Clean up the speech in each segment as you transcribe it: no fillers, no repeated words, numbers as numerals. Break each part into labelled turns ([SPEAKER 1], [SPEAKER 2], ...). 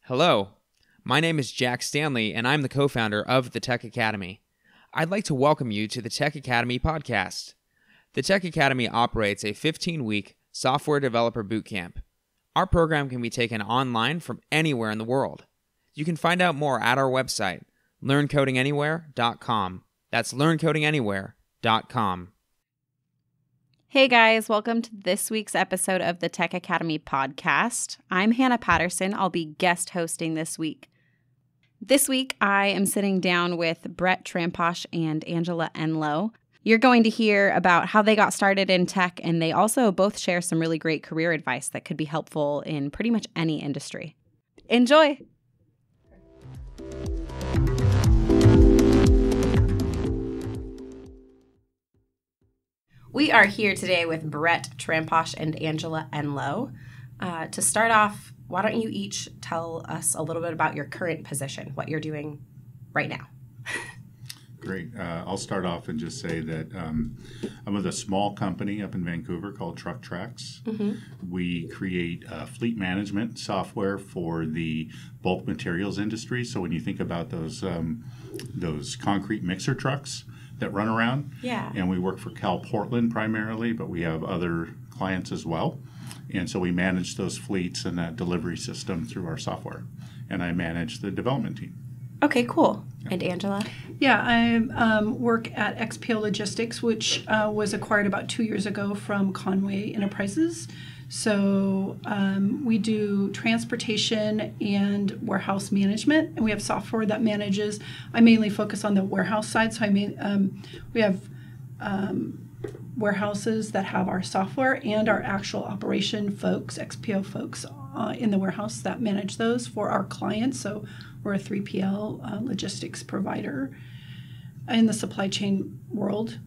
[SPEAKER 1] Hello, my name is Jack Stanley, and I'm the co-founder of the Tech Academy. I'd like to welcome you to the Tech Academy podcast. The Tech Academy operates a 15-week software developer bootcamp. Our program can be taken online from anywhere in the world. You can find out more at our website, learncodinganywhere.com. That's learncodinganywhere.com.
[SPEAKER 2] Hey guys, welcome to this week's episode of the Tech Academy podcast. I'm Hannah Patterson. I'll be guest hosting this week. This week, I am sitting down with Brett Tramposh and Angela Enloe. You're going to hear about how they got started in tech, and they also both share some really great career advice that could be helpful in pretty much any industry. Enjoy! We are here today with Brett Tramposh and Angela Enloe. To start off, why don't you each tell us a little bit about your current position, what you're doing right now?
[SPEAKER 3] Great. I'll start off and just say that I'm with a small company up in Vancouver called Truck Tracks. Mm-hmm. We create fleet management software for the bulk materials industry. So when you think about those concrete mixer trucks that run around, and we work for Cal Portland primarily, but we have other clients as well. And so we manage those fleets and that delivery system through our software. And I manage the development team.
[SPEAKER 2] Okay, cool. And Angela?
[SPEAKER 4] Yeah, I work at XPL Logistics, which was acquired about 2 years ago from Conway Enterprises. So we do transportation and warehouse management, and we have software that manages. I mainly focus on the warehouse side. So we have warehouses that have our software and our actual operation folks, XPO folks in the warehouse that manage those for our clients. So we're a 3PL logistics provider in the supply chain world.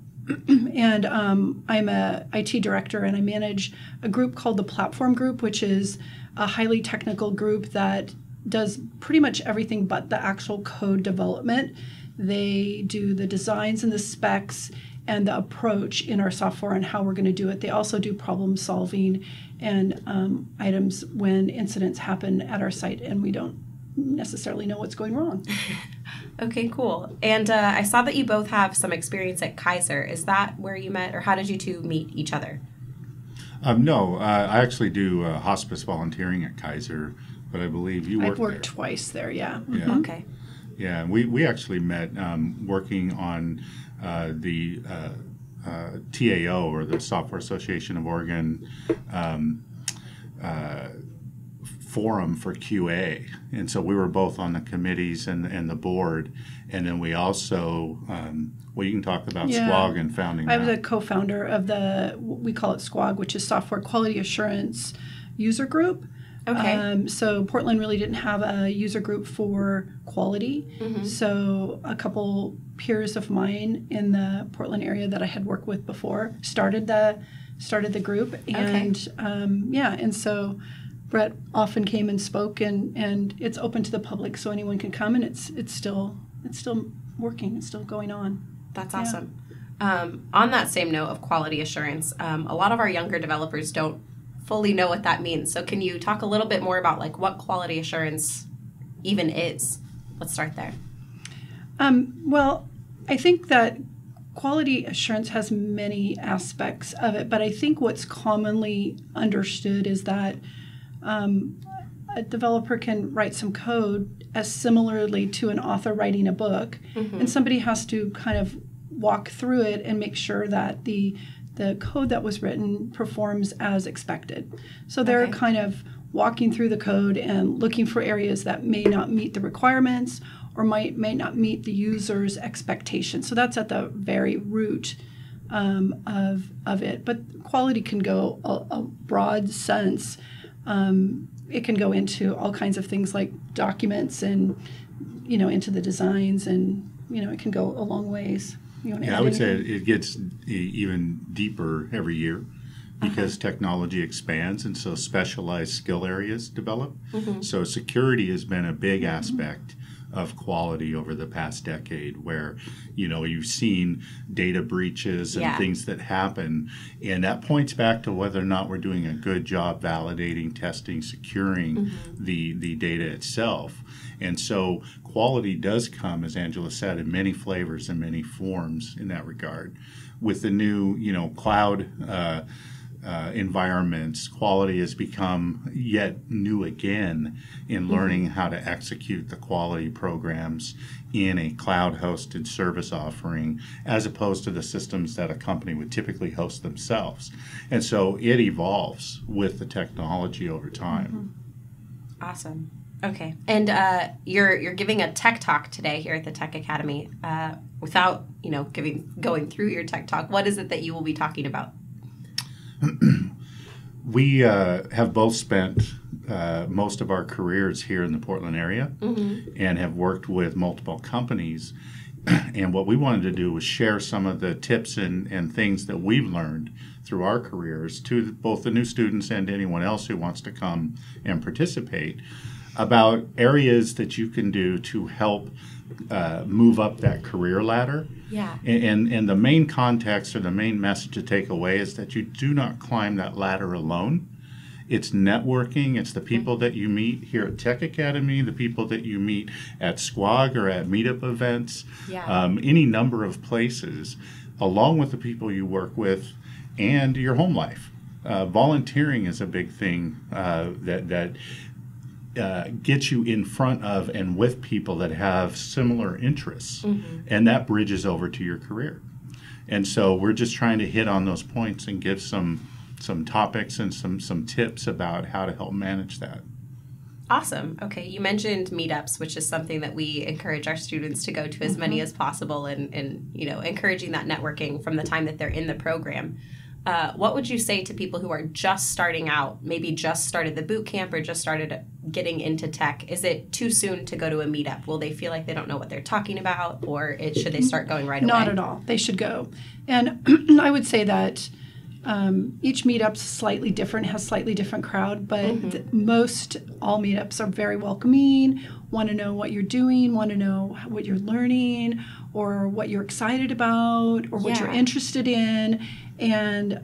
[SPEAKER 4] And I'm a IT director, and I manage a group called the Platform Group, which is a highly technical group that does pretty much everything but the actual code development. They do the designs and the specs and the approach in our software and how we're going to do it. They also do problem solving and items when incidents happen at our site and we don't necessarily know what's going wrong.
[SPEAKER 2] Okay, cool. And I saw that you both have some experience at Kaiser. Is that where you met, or how did you two meet each other?
[SPEAKER 3] No, I actually do hospice volunteering at Kaiser, but I believe you worked there.
[SPEAKER 4] I've worked twice there, yeah.
[SPEAKER 2] Mm-hmm. Okay.
[SPEAKER 3] Yeah, we actually met working on the TAO, or the Software Association of Oregon forum for QA, and so we were both on the committees and the board, and then we also you can talk about SQUAG and founding
[SPEAKER 4] I was a co-founder of we call it SQUAG, which is Software Quality Assurance User Group.
[SPEAKER 2] Okay.
[SPEAKER 4] So Portland really didn't have a user group for quality. Mm-hmm. So a couple peers of mine in the Portland area that I had worked with before started the group, and and so Brett often came and spoke, and it's open to the public, so anyone can come, and it's still working, it's still going on.
[SPEAKER 2] That's awesome. On that same note of quality assurance, a lot of our younger developers don't fully know what that means. So can you talk a little bit more about what quality assurance even is? Let's start there.
[SPEAKER 4] Well, I think that quality assurance has many aspects of it, but I think what's commonly understood is that a developer can write some code as similarly to an author writing a book, mm-hmm. and somebody has to kind of walk through it and make sure that the code that was written performs as expected. So they're kind of walking through the code and looking for areas that may not meet the requirements or may not meet the user's expectations. So that's at the very root of it. But quality can go a broad sense. It can go into all kinds of things like documents and, into the designs, and, it can go a long ways.
[SPEAKER 3] I would say it gets even deeper every year because technology expands, and so specialized skill areas develop. Mm-hmm. So security has been a big aspect of quality over the past decade, where you've seen data breaches and things that happen, and that points back to whether or not we're doing a good job validating, testing, securing the data itself. And so quality does come, as Angela said, in many flavors and many forms in that regard. With the new cloud environments, quality has become yet new again in learning how to execute the quality programs in a cloud-hosted service offering, as opposed to the systems that a company would typically host themselves. And so it evolves with the technology over time.
[SPEAKER 2] Awesome. Okay. And you're giving a tech talk today here at the Tech Academy. Without going through your tech talk, what is it that you will be talking about?
[SPEAKER 3] We have both spent most of our careers here in the Portland area and have worked with multiple companies. And what we wanted to do was share some of the tips and things that we've learned through our careers to both the new students and anyone else who wants to come and participate, about areas that you can do to help move up that career ladder.
[SPEAKER 2] Yeah.
[SPEAKER 3] And the main context or the main message to take away is that you do not climb that ladder alone. It's networking. It's the people that you meet here at Tech Academy, the people that you meet at SQUAG or at Meetup events, any number of places, along with the people you work with and your home life. Volunteering is a big thing that gets you in front of and with people that have similar interests, and that bridges over to your career. And so we're just trying to hit on those points and give some topics and some tips about how to help manage that.
[SPEAKER 2] Awesome. Okay, you mentioned Meetups, which is something that we encourage our students to go to as many as possible, and encouraging that networking from the time that they're in the program. What would you say to people who are just starting out, maybe just started the boot camp or just started getting into tech? Is it too soon to go to a meetup? Will they feel like they don't know what they're talking about, or should they start going right away?
[SPEAKER 4] Not at all. They should go. And I would say that each meetup's slightly different, has slightly different crowd, but all meetups are very welcoming, want to know what you're doing, want to know what you're learning, or what you're excited about, or what you're interested in. And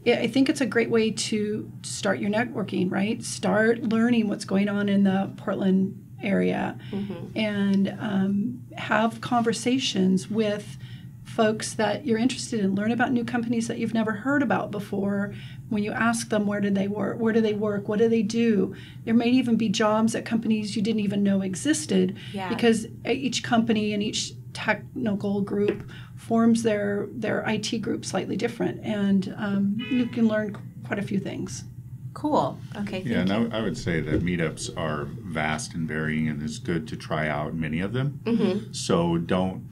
[SPEAKER 4] I think it's a great way to start your networking, right? Start learning what's going on in the Portland area, and have conversations with folks that you're interested in. Learn about new companies that you've never heard about before. When you ask them, where do they work? What do they do? There may even be jobs at companies you didn't even know existed, because each company and each technical group forms their IT group slightly different, and you can learn quite a few things.
[SPEAKER 2] Cool. Okay. Thank you.
[SPEAKER 3] And I would say that meetups are vast and varying, and it's good to try out many of them. So don't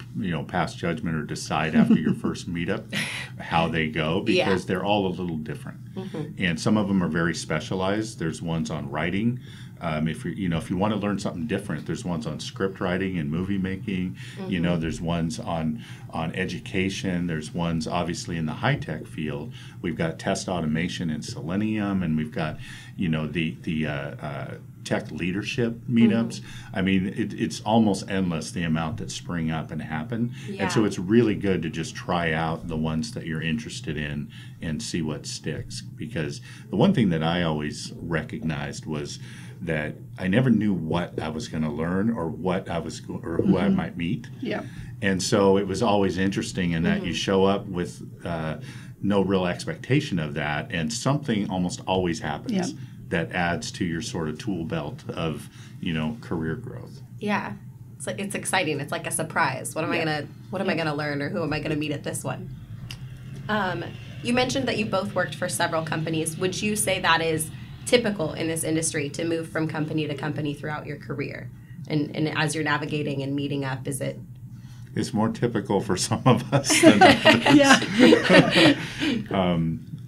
[SPEAKER 3] pass judgment or decide after your first meetup how they go, because they're all a little different. And some of them are very specialized. There's ones on writing. If you want to learn something different, there's ones on script writing and movie making. There's ones on education. There's ones obviously in the high tech field. We've got test automation in Selenium, and we've got the tech leadership meetups. I mean, it's almost endless the amount that spring up and happen. And so it's really good to just try out the ones that you're interested in and see what sticks. Because the one thing that I always recognized was that I never knew what I was going to learn or who I might meet. And so it was always interesting in that you show up with no real expectation of that, and something almost always happens that adds to your sort of tool belt of career growth.
[SPEAKER 2] Yeah, it's exciting. It's like a surprise. What am I gonna learn, or who am I gonna meet at this one? You mentioned that you both worked for several companies. Would you say that is typical in this industry to move from company to company throughout your career? And as you're navigating and meeting up, is it?
[SPEAKER 3] It's more typical for some of us than others.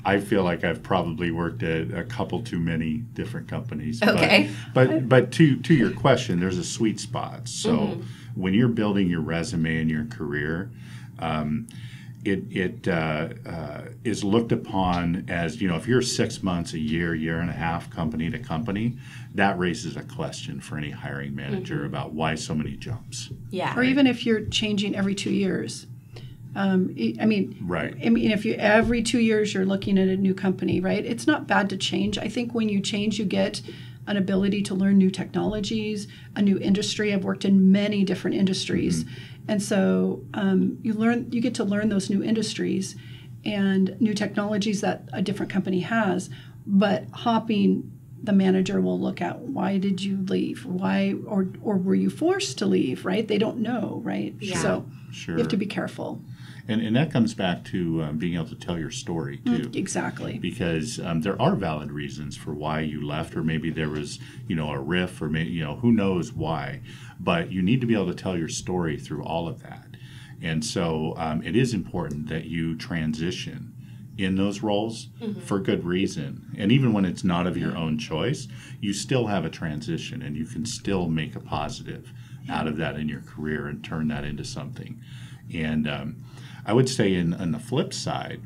[SPEAKER 3] I feel like I've probably worked at a couple too many different companies.
[SPEAKER 2] Okay.
[SPEAKER 3] But to your question, there's a sweet spot. So when you're building your resume and your career, it is looked upon as, if you're 6 months, a year and a half, company to company, that raises a question for any hiring manager about why so many jumps.
[SPEAKER 2] Yeah.
[SPEAKER 4] Or even if you're changing every 2 years. I mean,
[SPEAKER 3] Right.
[SPEAKER 4] I mean, if you every 2 years you're looking at a new company, right? It's not bad to change. I think when you change, you get an ability to learn new technologies, a new industry. I've worked in many different industries, and so you get to learn those new industries and new technologies that a different company has. But hopping, the manager will look at, why did you leave? Why, or were you forced to leave? Right? They don't know, right?
[SPEAKER 2] Yeah.
[SPEAKER 4] So
[SPEAKER 3] Sure.
[SPEAKER 4] you have to be careful.
[SPEAKER 3] And that comes back to being able to tell your story, too.
[SPEAKER 4] Exactly.
[SPEAKER 3] Because there are valid reasons for why you left, or maybe there was, a riff, or maybe, who knows why. But you need to be able to tell your story through all of that. And so it is important that you transition in those roles for good reason. And even when it's not of your own choice, you still have a transition, and you can still make a positive out of that in your career and turn that into something. And I would say on the flip side,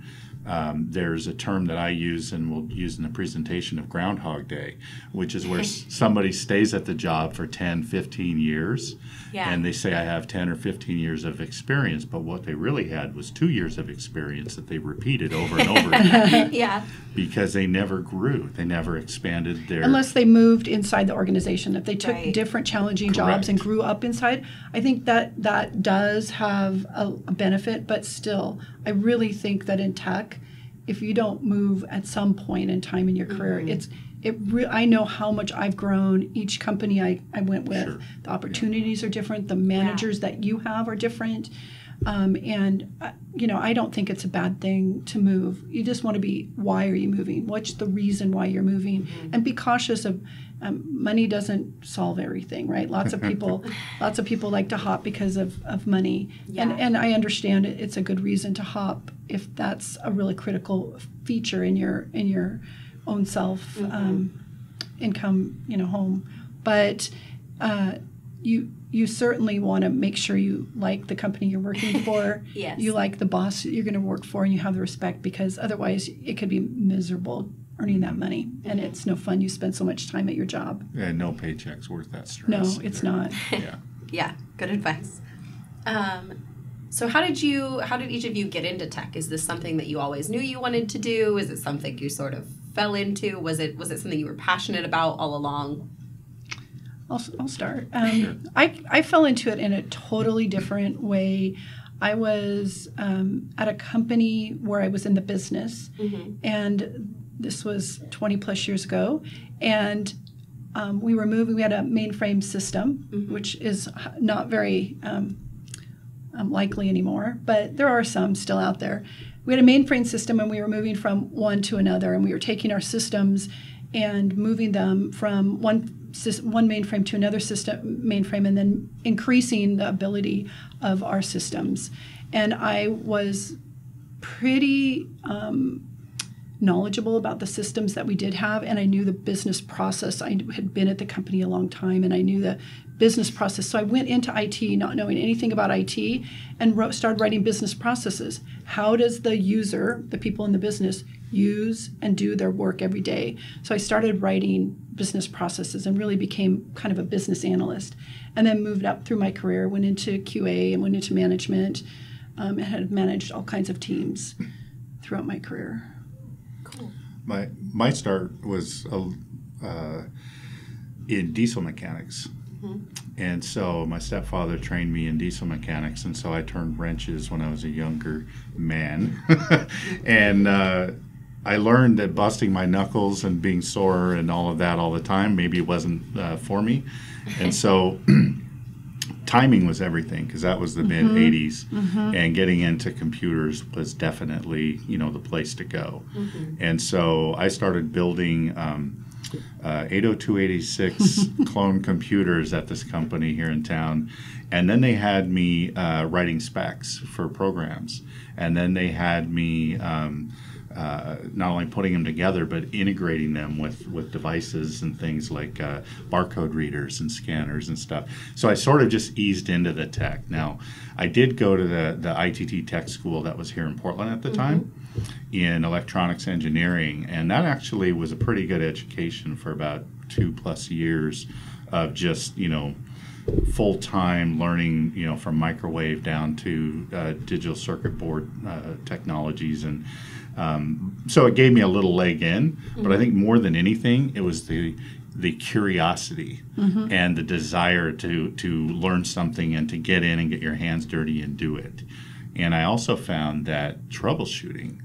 [SPEAKER 3] there's a term that I use and will use in the presentation of Groundhog Day, which is where somebody stays at the job for 10, 15 years, and they say, I have 10 or 15 years of experience, but what they really had was 2 years of experience that they repeated over and over again. Because they never grew. They never expanded their...
[SPEAKER 4] Unless they moved inside the organization. If they took
[SPEAKER 2] Right.
[SPEAKER 4] different challenging jobs and grew up inside, I think that does have a benefit, but still, I really think that in tech, if you don't move at some point in time in your career, I know how much I've grown. Each company I went with,
[SPEAKER 3] Sure.
[SPEAKER 4] the opportunities are different. The managers that you have are different. I don't think it's a bad thing to move. You just want to be, why are you moving? What's the reason why you're moving? And be cautious of, money doesn't solve everything, right? Lots of people like to hop because of money.
[SPEAKER 2] Yeah.
[SPEAKER 4] And I understand it's a good reason to hop if that's a really critical feature in your own self income, home. But you certainly want to make sure you like the company you're working for.
[SPEAKER 2] Yes.
[SPEAKER 4] You like the boss you're going to work for, and you have the respect, because otherwise it could be miserable earning that money, and it's no fun. You spend so much time at your job.
[SPEAKER 3] And no paycheck's worth that stress.
[SPEAKER 4] No, it's not.
[SPEAKER 3] Yeah.
[SPEAKER 2] Yeah, good advice. So how did each of you get into tech? Is this something that you always knew you wanted to do? Is it something you sort of fell into? Was it something you were passionate about all along?
[SPEAKER 4] I'll start. I fell into it in a totally different way. I was at a company where I was in the business, and this was 20 plus years ago, and we were moving. We had a mainframe system, which is not very likely anymore, but there are some still out there. We had a mainframe system, and we were moving from one to another, and we were taking our systems and moving them from one mainframe to another mainframe, and then increasing the ability of our systems. And I was pretty knowledgeable about the systems that we did have, and I knew the business process. I had been at the company a long time, and I knew the business process. So I went into IT not knowing anything about IT, and started writing business processes. How does the user, the people in the business, use and do their work every day? So I started writing business processes and really became kind of a business analyst, and then moved up through my career, went into QA and went into management, and had managed all kinds of teams throughout my career.
[SPEAKER 2] Cool.
[SPEAKER 3] My start was in diesel mechanics. And so my stepfather trained me in diesel mechanics, and so I turned wrenches when I was a younger man. And I learned that busting my knuckles and being sore and all of that all the time maybe wasn't for me. And so timing was everything, because that was the mid-'80s, and getting into computers was definitely, the place to go. And so I started building 80286 clone computers at this company here in town, and then they had me writing specs for programs, and then they had me not only putting them together but integrating them with devices and things like barcode readers and scanners and stuff. So I sort of just eased into the tech. Now, I did go to the ITT Tech School that was here in Portland at the time in electronics engineering, and that actually was a pretty good education for about 2+ years of just, full-time learning, from microwave down to digital circuit board technologies. And so it gave me a little leg in, but I think more than anything, it was the curiosity and the desire to learn something and to get in and get your hands dirty and do it. And I also found that troubleshooting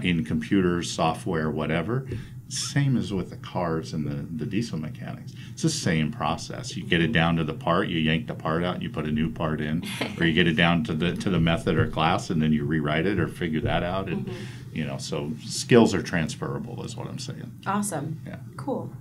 [SPEAKER 3] in computers, software, whatever, same as with the cars and the diesel mechanics. It's the same process. You get it down to the part, you yank the part out, and you put a new part in, or you get it down to the method or class, and then you rewrite it or figure that out. And so skills are transferable, is what I'm saying.
[SPEAKER 2] Awesome.
[SPEAKER 3] Yeah.
[SPEAKER 2] Cool.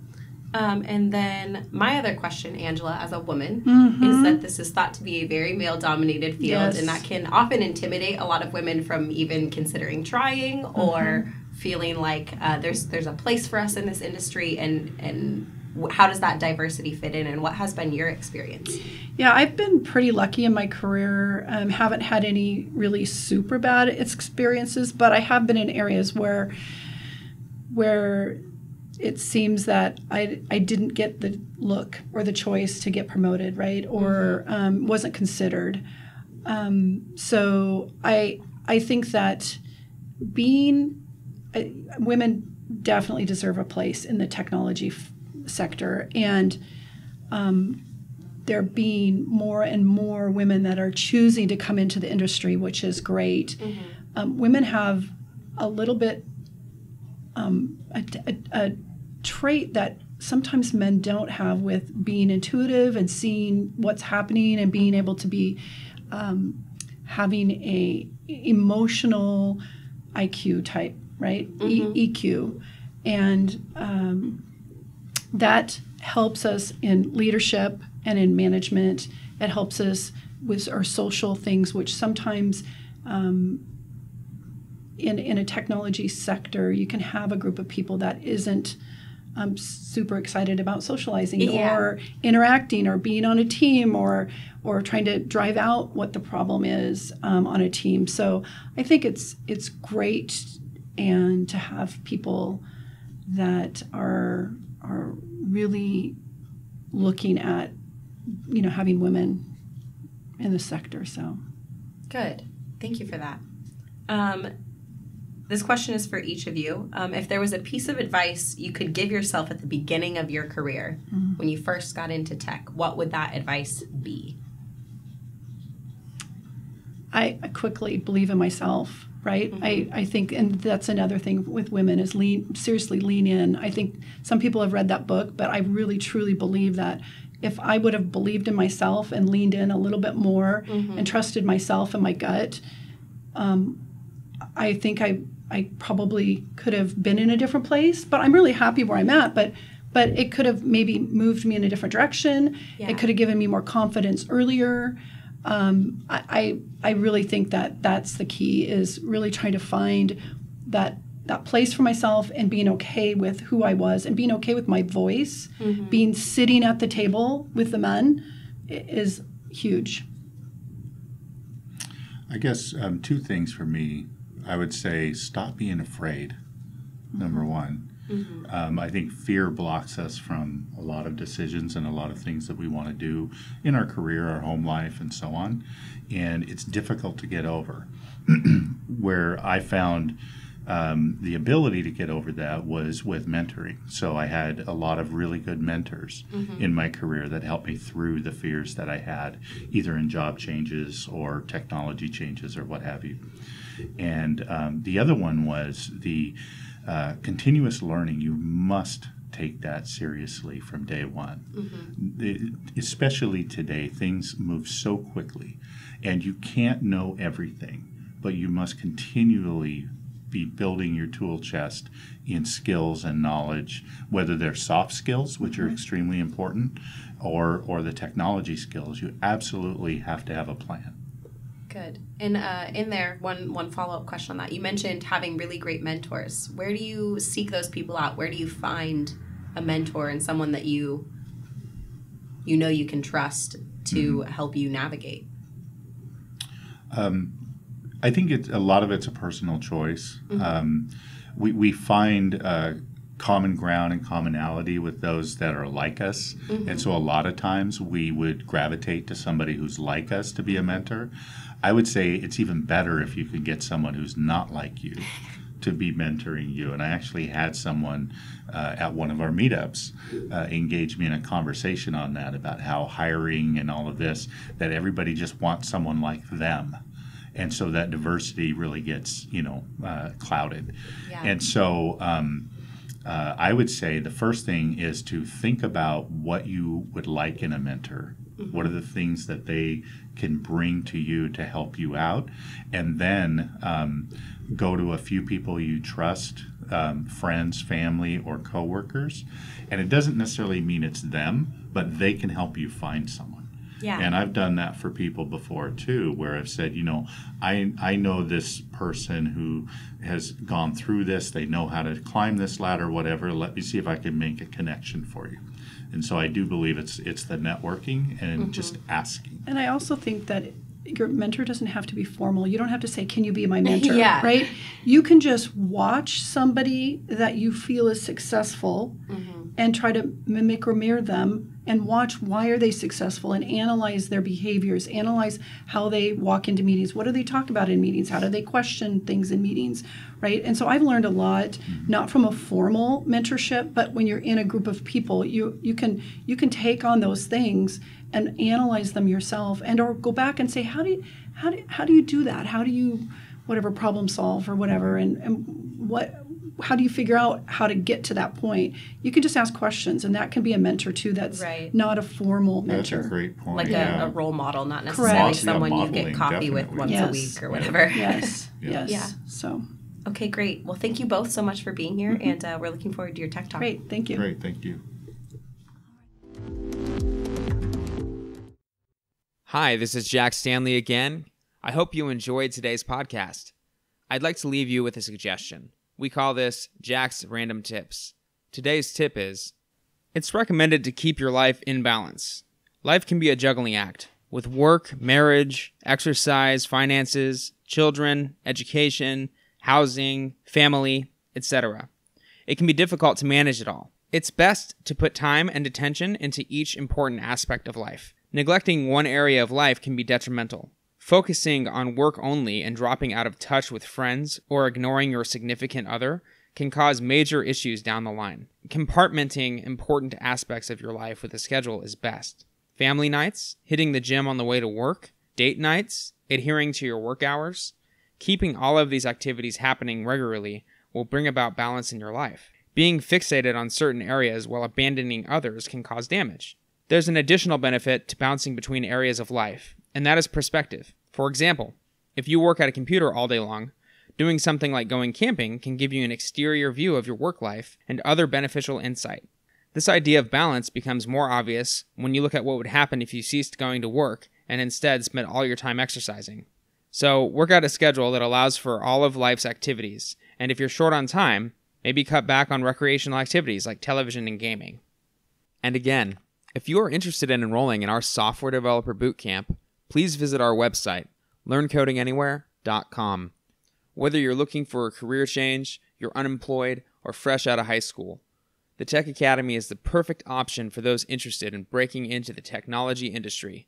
[SPEAKER 2] And then my other question, Angela, as a woman, is that this is thought to be a very male-dominated field, and that can often intimidate a lot of women from even considering trying or feeling like there's a place for us in this industry. And how does that diversity fit in, and what has been your experience?
[SPEAKER 4] Yeah, I've been pretty lucky in my career. Haven't had any really super bad experiences, but I have been in areas where it seems that I didn't get the look or the choice to get promoted, right? Or wasn't considered. So I think that women definitely deserve a place in the technology sector, and there being more and more women that are choosing to come into the industry, which is great. Women have a little bit a trait that sometimes men don't have, with being intuitive and seeing what's happening and being able to be having a emotional IQ type, right? EQ. And that helps us in leadership and in management. It helps us with our social things, which sometimes in a technology sector, you can have a group of people that isn't super excited about socializing or interacting or being on a team or trying to drive out what the problem is on a team. So I think it's great, and to have people that are really looking at having women in the sector. So
[SPEAKER 2] good. Thank you for that. This question is for each of you. If there was a piece of advice you could give yourself at the beginning of your career, when you first got into tech, what would that advice be?
[SPEAKER 4] I quickly believe in myself, right? I think, and that's another thing with women, is seriously lean in. I think some people have read that book, but I really truly believe that if I would have believed in myself and leaned in a little bit more and trusted myself and my gut, I think I probably could have been in a different place. But I'm really happy where I'm at. But it could have maybe moved me in a different direction. Yeah. It could have given me more confidence earlier. I really think that that's the key, is really trying to find that place for myself and being okay with who I was and being okay with my voice. Being sitting at the table with the men is huge.
[SPEAKER 3] I guess two things for me. I would say stop being afraid, number one. I think fear blocks us from a lot of decisions and a lot of things that we want to do in our career, our home life, and so on. And it's difficult to get over. Where I found the ability to get over that was with mentoring. So I had a lot of really good mentors in my career that helped me through the fears that I had, either in job changes or technology changes or what have you. And the other one was the continuous learning. You must take that seriously from day one. Especially today, things move so quickly, and you can't know everything, but you must continually be building your tool chest in skills and knowledge, whether they're soft skills, which are extremely important, or the technology skills. You absolutely have to have a plan.
[SPEAKER 2] Good. And in there, one follow-up question on that. You mentioned having really great mentors. Where do you seek those people out? Where do you find a mentor and someone that you know you can trust to help you navigate?
[SPEAKER 3] I think a lot of it's a personal choice. We find common ground and commonality with those that are like us. And so a lot of times we would gravitate to somebody who's like us to be a mentor. I would say it's even better if you could get someone who's not like you to be mentoring you. And I actually had someone at one of our meetups engage me in a conversation on that, about how hiring and all of this, that everybody just wants someone like them. And so that diversity really gets, clouded.
[SPEAKER 2] Yeah.
[SPEAKER 3] And so I would say the first thing is to think about what you would like in a mentor. What are the things that they can bring to you to help you out? And then go to a few people you trust, friends, family, or coworkers. And it doesn't necessarily mean it's them, but they can help you find someone.
[SPEAKER 2] Yeah.
[SPEAKER 3] And I've done that for people before too, where I've said, I know this person who has gone through this. They know how to climb this ladder, whatever. Let me see if I can make a connection for you. And so I do believe it's the networking and just asking.
[SPEAKER 4] And I also think that your mentor doesn't have to be formal. You don't have to say, can you be my mentor?
[SPEAKER 2] Yeah.
[SPEAKER 4] Right? You can just watch somebody that you feel is successful and try to mimic or mirror them, and watch why are they successful, and analyze their behaviors, analyze how they walk into meetings. What do they talk about in meetings? How do they question things in meetings, right? And so I've learned a lot, not from a formal mentorship, but when you're in a group of people, you can take on those things and analyze them yourself, and or go back and say, how do you do that? How do you whatever problem solve or whatever, and how do you figure out how to get to that point? You can just ask questions, and that can be a mentor too. That's not a formal mentor.
[SPEAKER 3] That's a great point.
[SPEAKER 2] Like a role model, not necessarily someone you get coffee with once a week or whatever.
[SPEAKER 4] Yes.
[SPEAKER 2] Yeah.
[SPEAKER 4] So.
[SPEAKER 2] Okay, great. Well, thank you both so much for being here, and we're looking forward to your tech talk.
[SPEAKER 4] Great. Thank you.
[SPEAKER 3] Great. Thank you.
[SPEAKER 1] Hi, this is Jack Stanley again. I hope you enjoyed today's podcast. I'd like to leave you with a suggestion. We call this Jack's Random Tips. Today's tip is, it's recommended to keep your life in balance. Life can be a juggling act with work, marriage, exercise, finances, children, education, housing, family, etc. It can be difficult to manage it all. It's best to put time and attention into each important aspect of life. Neglecting one area of life can be detrimental. Focusing on work only and dropping out of touch with friends or ignoring your significant other can cause major issues down the line. Compartmenting important aspects of your life with a schedule is best. Family nights, hitting the gym on the way to work, date nights, adhering to your work hours. Keeping all of these activities happening regularly will bring about balance in your life. Being fixated on certain areas while abandoning others can cause damage. There's an additional benefit to bouncing between areas of life, and that is perspective. For example, if you work at a computer all day long, doing something like going camping can give you an exterior view of your work life and other beneficial insight. This idea of balance becomes more obvious when you look at what would happen if you ceased going to work and instead spent all your time exercising. So work out a schedule that allows for all of life's activities, and if you're short on time, maybe cut back on recreational activities like television and gaming. And again, if you are interested in enrolling in our Software Developer Bootcamp, please visit our website, learncodinganywhere.com. Whether you're looking for a career change, you're unemployed, or fresh out of high school, the Tech Academy is the perfect option for those interested in breaking into the technology industry.